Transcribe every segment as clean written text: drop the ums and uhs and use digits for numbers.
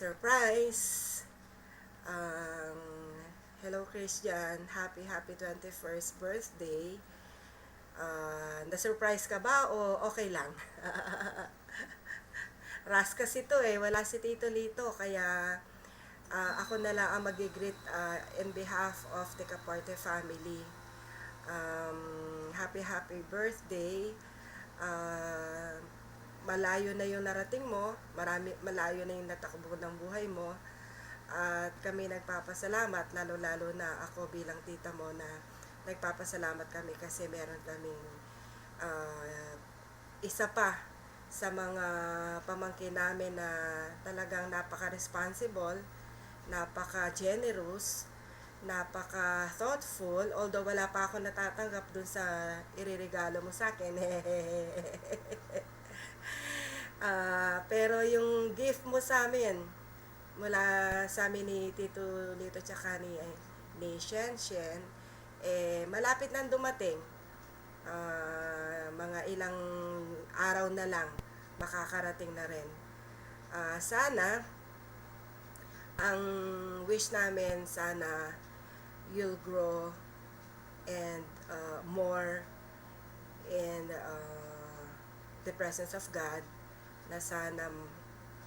surprise. Um, Hello Christian, happy 21st birthday. Na-surprise ka ba o okay lang? Ras kasi to wala si Tito Lito, kaya ako na lang ang mag-greet in behalf of the Caporte family. Happy birthday. Uh, Malayo na yung narating mo, malayo na yung natakbo ng buhay mo. At kami nagpapasalamat, lalo-lalo na ako bilang tita mo, na nagpapasalamat kami kasi meron kaming uh, isa pa sa mga pamangkin namin na talagang napaka-responsible, napaka-generous, napaka-thoughtful, although wala pa ako natatanggap dun sa iririgalo mo sa akin. Pero yung gift mo sa amin, mula sa amin ni Tito Lito tsaka ni Shen, malapit nang dumating. Mga ilang araw na lang, makakarating na rin. Sana, ang wish namin, sana you'll grow and more in the presence of God, na sana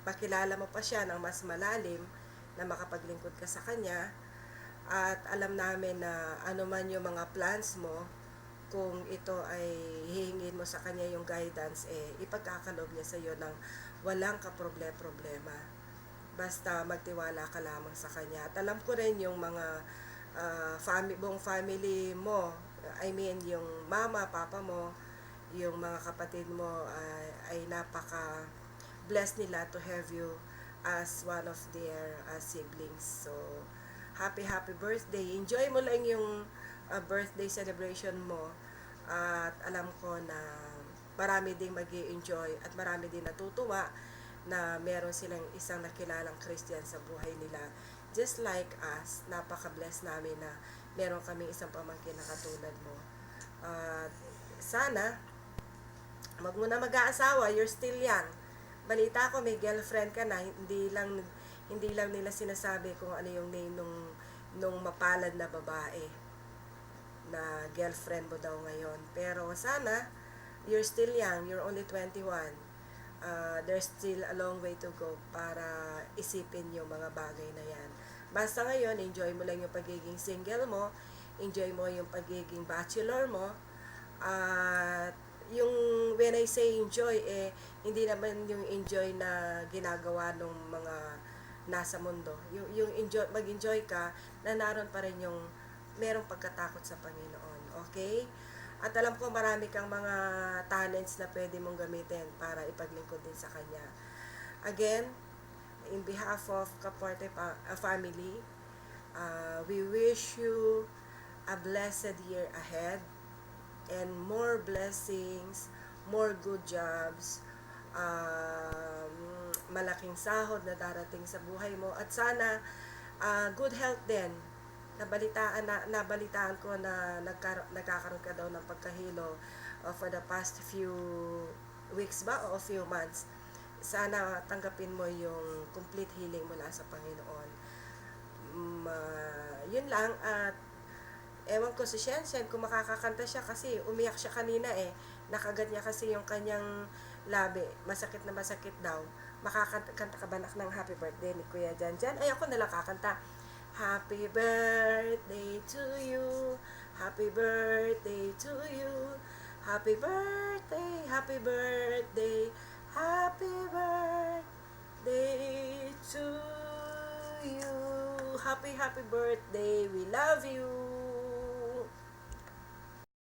pakilala mo pa siya ng mas malalim, na makapaglingkod ka sa Kanya. At alam namin na ano man yung mga plans mo, kung ito ay hihingin mo sa Kanya yung guidance, ipagkakaloob niya sa iyo ng walang kaproblema. Basta magtiwala ka lamang sa Kanya. At alam ko rin yung mga buong family mo, I mean yung mama, papa mo, yung mga kapatid mo, ay napaka blessed nila to have you as one of their siblings. So happy birthday. Enjoy mo lang yung birthday celebration mo, at alam ko na marami ding magi-enjoy at marami din natutuwa na meron silang isang nakilalang Christian sa buhay nila. Just like us, napaka-blessed namin na meron kaming isang pamangkin na katulad mo. Sana wag mo na mag-aasawa, you're still young. Balita ko may girlfriend ka na, hindi lang nila sinasabi kung ano yung name nung mapalad na babae na girlfriend mo daw ngayon. Pero sana, you're still young, you're only 21. There's still a long way to go para isipin yung mga bagay na yan. Basta ngayon, enjoy mo lang yung pagiging single mo, enjoy mo yung pagiging bachelor mo, at yung when I say enjoy, hindi naman yung enjoy na ginagawa ng mga nasa mundo. Yung enjoy, mag-enjoy ka na naroon pa rin yung merong pagkatakot sa Panginoon. Okay? At alam ko marami kang mga talents na pwede mong gamitin para ipaglingkod din sa Kanya. Again, in behalf of Caporte family, we wish you a blessed year ahead, and more blessings, more good jobs, malaking sahod na darating sa buhay mo, at sana good health din. Nabalitaan ko na nagkakaroon ka daw ng pagkahilo for the past few weeks ba o few months. Sana tanggapin mo yung complete healing mula sa Panginoon. Yun lang. At ewan ko si Shen, kung makakakanta siya, kasi umiyak siya kanina nakagat niya kasi yung kanyang labi, masakit daw. Makakanta ka ba ng happy birthday ni Kuya Jan? Ay, ako nalang kakanta. Happy birthday to you, happy birthday to you, happy birthday, happy birthday, happy birthday to you. Happy birthday, we love you.